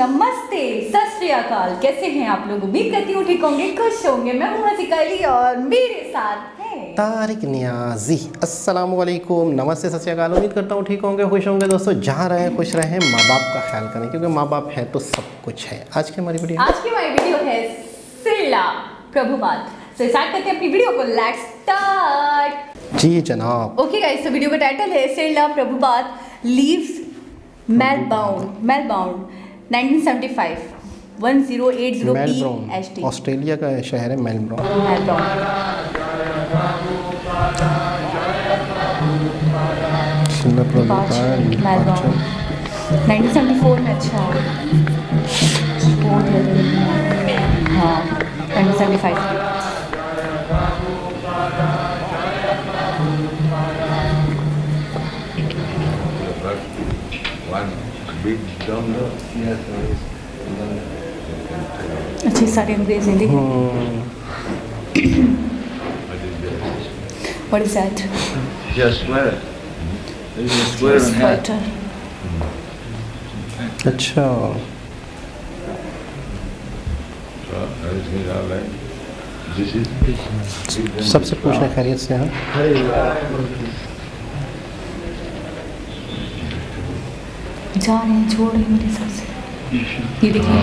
नमस्ते, सत श्री अकाल। कैसे हैं आप लोग? उम्मीद करती हूँ ठीक होंगे, खुश होंगे। मैं हूँ हसीका अली और मेरे साथ है तारिक नियाजी। अस्सलाम वालेकुम, नमस्ते, सत श्री अकाल। उम्मीद करता हूँ ठीक होंगे, खुश होंगे। दोस्तों जहाँ रहें खुश रहें, माँ बाप का ख्याल करें, क्योंकि माँ बाप है तो सब कुछ है। आज की हमारी वीडियो है सिल्ला प्रभुपाद। तो स्टार्ट करते हैं अपनी वीडियो को। Let's start. जी जनाब। ओके गाइस, तो वीडियो का टाइटल है Srila Prabhupada leaves Melbourne 1975 1080 PST। Australia का शहर है मेलबोर्न। 1974 में। अच्छा हाँ 1975। अच्छे सारे अंग्रेज हैं। What is that? Just sweater. This is a sweater and hat. अच्छा सबसे पूछना खैरियत से। हाँ जा रहे हैं, छोड़ रहे हैं मेरे हिसाब से। ये देखिए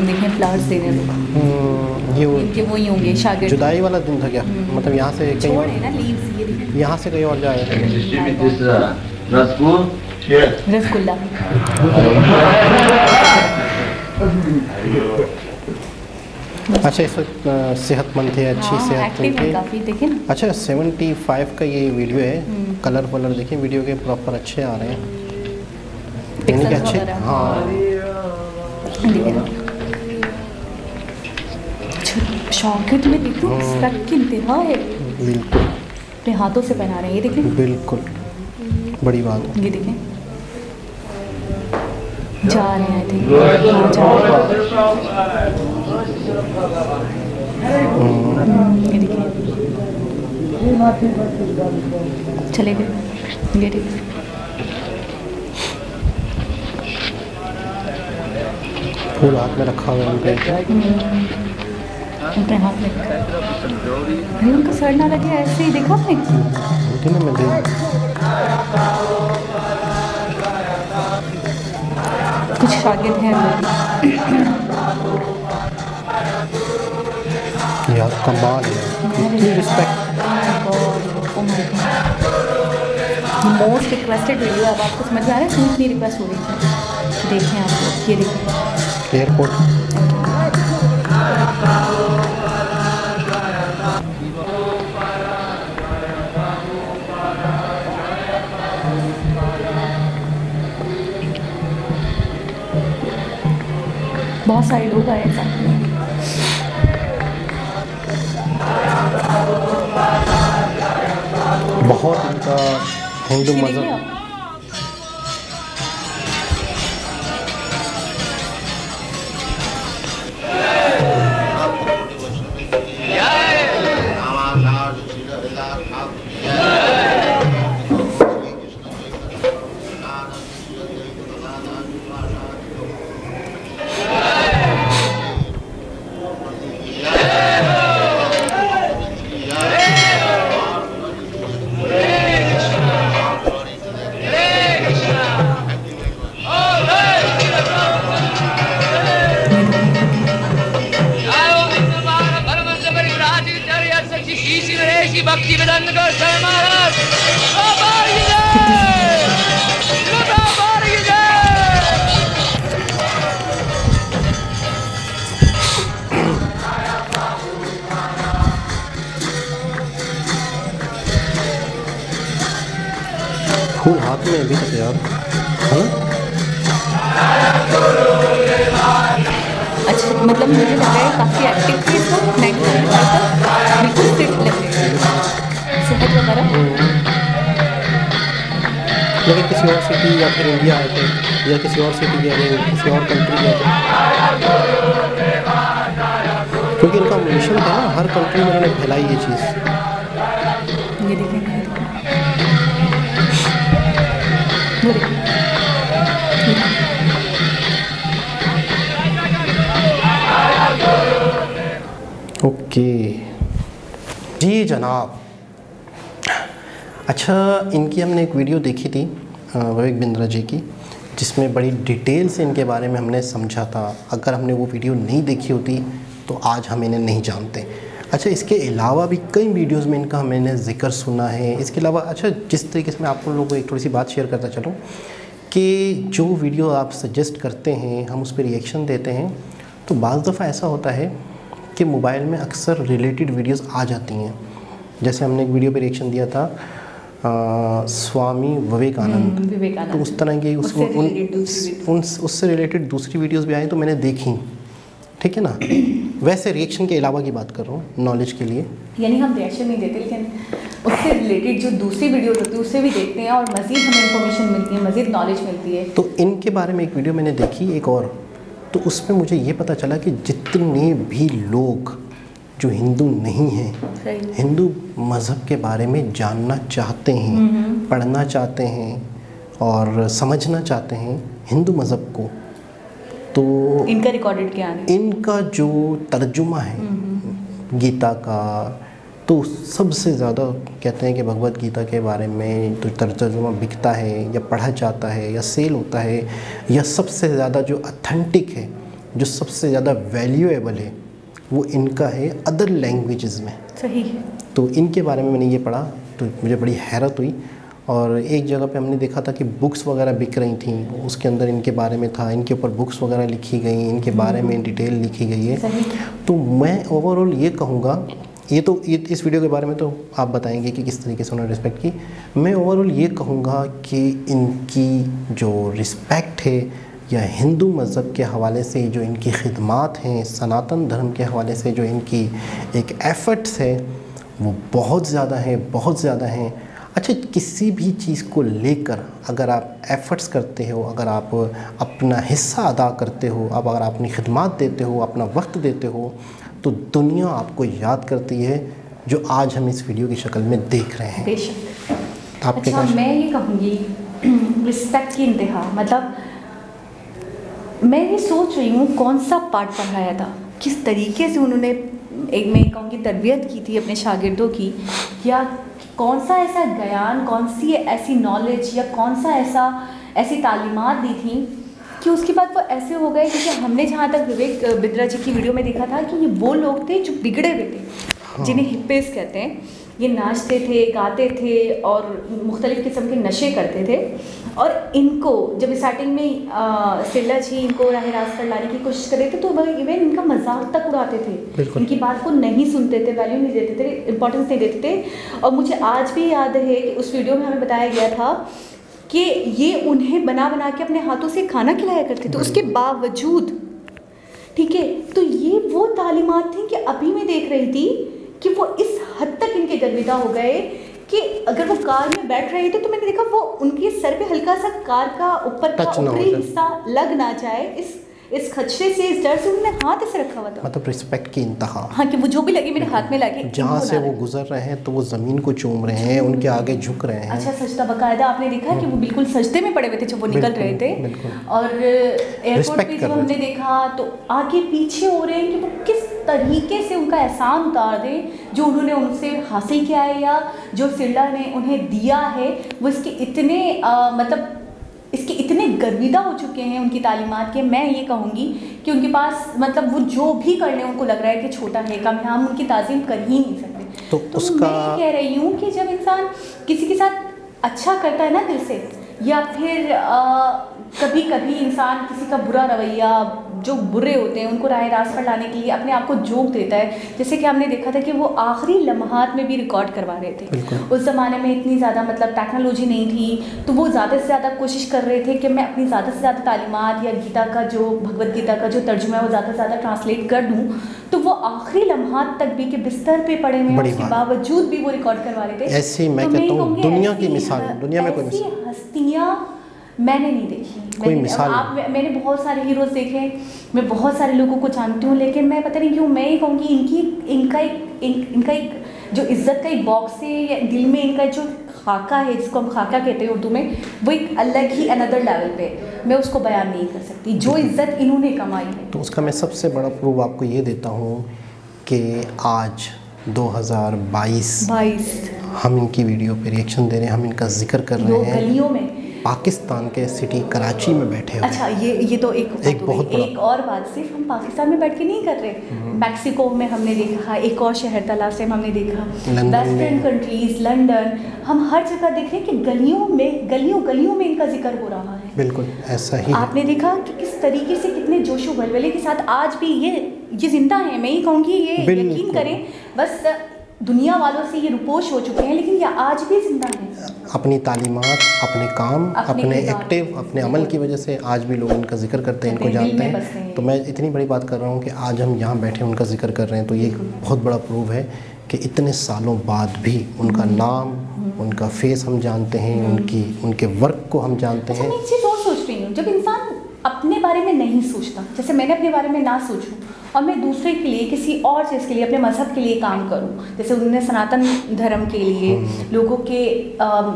देखिए फ्लावर्स दे रहे हैं। ये इनके वो ही होंगे शागिर्द। जुदाई वाला दिन था क्या? मतलब यहाँ से कहीं और, ना लीव्स ये देखिए, यहाँ से कहीं और जाए। रसगुल्ला। अच्छा इस वक्त सेहतमंद थे, अच्छी सेहत थी काफ़ी। देखें ना। अच्छा 75 का ये वीडियो है। कलर देखिए वीडियो के प्रॉपर अच्छे आ रहे हैं, यानी कि अच्छे। हाँ शॉकेट में देखो, स्पेक की इंतहा है। बिल्कुल अपने हाथों से पहना रहे हैं, ये देखें। बिल्कुल बड़ी बात है। ये देखें जा रहे हैं, ये देखिए चले गए। ये देखिए फूल हाथ में रखा हुआ है उनके हाथ में। अरे उनका सर ना लगे ऐसे ही, देखा आपने? कुछ शागिर्द हैं यार, कमाल है, इतनी रिस्पेक्ट। Most requested video. अब आपको समझ में आ रहा है क्यों इतनी रिक्वेस्ट हो रही थी? देखें आप लोग, ये देखिए एयरपोर्ट। बहुत सारे लोग आए हैं। बहुत इनका हिंदू मज़हब। भक्ति वेदांत महाराज फूल हाथ में अभी तक यार, है ना? अच्छा मतलब मुझे लग रहा है काफ़ी एक्टिव थे इसको। 95 तक बिल्कुल फिट लग रहे हैं, सेहत वगैरह। लेकिन किसी और सिटी या फिर इंडिया आए थे या किसी और सिटी गए थे, किसी और कंट्री गए थे। क्योंकि इनका मिशन था ना, हर कंट्री में उन्होंने फैलाई ये चीज़। ये देखिए, वो देखिए, ओके जी जनाब। अच्छा, इनकी हमने एक वीडियो देखी थी विवेक बिंद्रा जी की, जिसमें बड़ी डिटेल से इनके बारे में हमने समझा था। अगर हमने वो वीडियो नहीं देखी होती तो आज हम इन्हें नहीं जानते। अच्छा, इसके अलावा भी कई वीडियोस में इनका मैंने ज़िक्र सुना है। इसके अलावा अच्छा, जिस तरीके से मैं आप लोगों को एक थोड़ी सी बात शेयर करता चलूँ कि जो वीडियो आप सजेस्ट करते हैं, हम उस पर रिएक्शन देते हैं, तो बाज़ दफ़ा ऐसा होता है कि मोबाइल में अक्सर रिलेटेड वीडियोस आ जाती हैं। जैसे हमने एक वीडियो पे रिएक्शन दिया था स्वामी विवेकानंद, तो उस तरह की उससे रिलेटेड दूसरी वीडियोस भी आई तो मैंने देखी, ठीक है ना। वैसे रिएक्शन के अलावा की बात कर रहा हूँ, नॉलेज के लिए। यानी हम रिएक्शन नहीं देते, लेकिन उससे रिलेटेड जो दूसरी वीडियोस होती है उससे भी देखते हैं और मज़ीद हमें इंफॉर्मेशन मिलती है, मज़ीद नॉलेज मिलती है। तो इनके बारे में एक वीडियो मैंने देखी एक और, तो उसमें मुझे ये पता चला कि जितने भी लोग जो हिंदू नहीं हैं, हिंदू मज़हब के बारे में जानना चाहते हैं, पढ़ना चाहते हैं और समझना चाहते हैं हिंदू मज़हब को, तो इनका रिकॉर्डेड क्या है, इनका जो तर्जुमा है गीता का, तो सबसे ज़्यादा कहते हैं कि भगवत गीता के बारे में तो तर्जुमा बिकता है या पढ़ा जाता है या सेल होता है, या सबसे ज़्यादा जो ऑथेंटिक है, जो सबसे ज़्यादा वैल्यूएबल है, वो इनका है अदर लैंग्वेजेस में। सही है। तो इनके बारे में मैंने ये पढ़ा तो मुझे बड़ी हैरत हुई। और एक जगह पे हमने देखा था कि बुक्स वगैरह बिक रही थी, उसके अंदर इनके बारे में था, इनके ऊपर बुक्स वगैरह लिखी गई, इनके बारे में डिटेल लिखी गई है। तो मैं ओवरऑल ये कहूँगा, ये इस वीडियो के बारे में तो आप बताएंगे कि किस तरीके से उन्होंने रिस्पेक्ट की। मैं ओवरऑल ये कहूँगा कि इनकी जो रिस्पेक्ट है या हिंदू मज़हब के हवाले से जो इनकी खिदमात हैं, सनातन धर्म के हवाले से जो इनकी एक एफ़र्ट्स है, वो बहुत ज़्यादा हैं, बहुत ज़्यादा हैं। अच्छा, किसी भी चीज़ को लेकर अगर आप एफ़र्ट्स करते हो, अगर आप अपना हिस्सा अदा करते हो, अब अगर आप अपनी खिदमत देते हो, अपना वक्त देते हो, तो दुनिया आपको याद करती है, जो आज हम इस वीडियो की शक्ल में देख रहे हैं। बेशक। अच्छा, मैं ये कहूँगी रिस्पेक्ट की इंतहा, मतलब मैं ये सोच रही हूँ कौन सा पाठ पढ़ाया था, किस तरीके से उन्होंने एक मैं कहूँगी तरबियत की थी अपने शागिर्दों की, या कौन सा ऐसा ज्ञान, कौन सी ऐसी नॉलेज या कौन सा ऐसी तालीमात दी थी कि उसके बाद वो ऐसे हो गए। क्योंकि हमने जहाँ तक विवेक बिंद्रा जी की वीडियो में देखा था कि ये वो लोग थे जो बिगड़े हुए थे, जिन्हें हिप्पीज़ कहते हैं। ये नाचते थे, गाते थे और मुख्तलिफ़ किस्म के नशे करते थे। और इनको जब स्टार्टिंग में सिल्ला जी इनको राह रास्त पर लाने की कोशिश कर रहे थे, तो वह इवन इनका मजाक तक उड़ाते थे, इनकी बात को नहीं सुनते थे, वैल्यू नहीं देते थे, इंपॉर्टेंस नहीं देते थे। और मुझे आज भी याद है कि उस वीडियो में हमें बताया गया था कि ये उन्हें बना बना के अपने हाथों से खाना खिलाया करते थे, उसके बावजूद। ठीक है, तो ये वो तालीमात थी कि अभी मैं देख रही थी कि वो इस हद तक इनके गर्विदा हो गए कि अगर वो कार में बैठ रहे थे तो मैंने देखा वो उनके सर पे हल्का सा कार का ऊपर का ऊपरी हिस्सा लग ना जाए, इस खदशे से, इस डर से उन्होंने हाथ ऐसे रखा हुआ था। मतलब रिस्पेक्ट की इंतहा। हाँ, कि वो जो भी लगे मेरे हाथ में लगे, जहाँ से वो गुजर रहे हैं तो वो ज़मीन को चूम रहे हैं, उनके आगे झुक रहे हैं। अच्छा, सजदा बाकायदा आपने देखा कि वो बिल्कुल सजदे में पड़े हुए थे जब वो निकल रहे थे। और एयरपोर्ट पे जब हमने देखा तो आगे पीछे हो रहे हैं कि वो किस तरीके से उनका एहसान उतार दें जो उन्होंने उनसे हासिल किया है या जो सिल्ला ने उन्हें दिया है। वो इसके इतने मतलब इसके इतने गर्विदा हो चुके हैं उनकी तालीमात के। मैं ये कहूँगी कि उनके पास मतलब वो जो भी कर लें उनको लग रहा है कि छोटा है, कम है, हम उनकी ताज़ीम कर ही नहीं सकते। तो उसका मैं ये कह रही हूँ कि जब इंसान किसी के साथ अच्छा करता है ना दिल से, या फिर कभी कभी इंसान किसी का बुरा रवैया, जो बुरे होते हैं उनको राह रास्त पर लाने के लिए अपने आप को जोक देता है। जैसे कि हमने देखा था कि वो आखिरी लम्हात में भी रिकॉर्ड करवा रहे थे। उस ज़माने में इतनी ज़्यादा मतलब टेक्नोलॉजी नहीं थी, तो वो ज़्यादा से ज़्यादा कोशिश कर रहे थे कि मैं अपनी ज़्यादा से ज़्यादा तालीमात या गीता का जो भगवत गीता का जो तर्जुमा है वो ज़्यादा से ज़्यादा ट्रांसलेट कर दूँ। तो वो आखिरी लम्हात तक भी के बिस्तर पे पड़े हुए उसके बावजूद भी वो रिकॉर्ड करवा रहे थे। ऐसी मैं कहता हूँ दुनिया की मिसाल, दुनिया में कोई हस्तियाँ मैंने नहीं देखी। कोई मिसाल मैंने बहुत सारे हीरोज़ देखे, मैं बहुत सारे लोगों को जानती हूँ, लेकिन मैं पता नहीं क्यों मैं ये कहूँगी इनका एक जो इज़्ज़त का एक बॉक्स है या दिल में इनका जो खाका है, जिसको हम खाका कहते हैं उर्दू में, वो एक अलग ही अनदर लेवल पे, मैं उसको बयान नहीं कर सकती जो इज़्ज़त इन्होंने कमाई है। तो उसका मैं सबसे बड़ा प्रूफ आपको ये देता हूँ कि आज 2022 हम इनकी वीडियो पे रिएक्शन दे रहे हैं, हम इनका जिक्र कर रहे हैं गलियों में पाकिस्तान के सिटी कराची में बैठे हुए। अच्छा, ये तो एक बहुत एक और बात, सिर्फ हम पाकिस्तान में बैठ के नहीं कर रहे, मैक्सिको में हमने देखा, एक और शहर था लास्ट टाइम हमने देखा, वेस्टर्न कंट्रीज, लंदन, हम हर जगह देख रहे हैं कि गलियों में इनका जिक्र हो रहा है। बिल्कुल ऐसा ही आपने देखा कि किस तरीके से कितने जोशो वलवले के साथ आज भी ये जिंदा है। मैं ही कहूँगी ये यकीन करें, बस दुनिया वालों से ये रुपोश हो चुके हैं, लेकिन ये आज भी जिंदा है। अपनी तालीमात, अपने काम, अपने एक्टिव, अपने अमल की वजह से आज भी लोग इनका जिक्र करते हैं, इनको जानते हैं। तो मैं इतनी बड़ी बात कर रहा हूँ कि आज हम यहाँ बैठे उनका जिक्र कर रहे हैं, तो ये बहुत बड़ा प्रूफ है कि इतने सालों बाद भी उनका नाम, उनका फेस हम जानते हैं, उनके वर्क को हम जानते हैं। मैं एक चीज़ और सोच रही हूँ, जब इंसान अपने बारे में नहीं सोचता, जैसे मैंने अपने बारे में ना सोचूं और मैं दूसरे के लिए, किसी और चीज़ के लिए, अपने मज़हब के लिए काम करूं, जैसे उन्होंने सनातन धर्म के लिए, लोगों के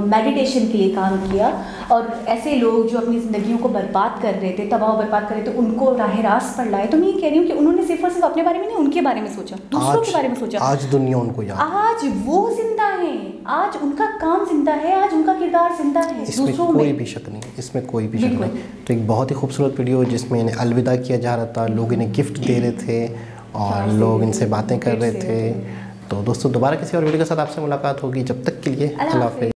मेडिटेशन के लिए काम किया, और ऐसे लोग जो अपनी ज़िंदगियों को बर्बाद कर रहे थे, तबाह बर्बाद कर रहे थे, उनको राह रास्त पर लाए। तो मैं ये कह रही हूँ कि उन्होंने सिर्फ और सिर्फ अपने बारे में नहीं, उनके बारे में सोचा, दूसरों के बारे में सोचा। आज दुनिया उनको याद, आज वो जिंदा है, आज उनका काम जिंदा है, आज उनका किरदार जिंदा है, इसमें कोई भी शक नहीं, इसमें कोई भी शक नहीं। तो एक बहुत ही खूबसूरत वीडियो जिसमें इन्हें अलविदा किया जा रहा था, लोग इन्हें गिफ्ट दे रहे थे और लोग इनसे बातें कर रहे थे। तो दोस्तों दोबारा किसी और वीडियो के साथ आपसे मुलाकात होगी, जब तक के लिए अल्लाह हाफ़िज़।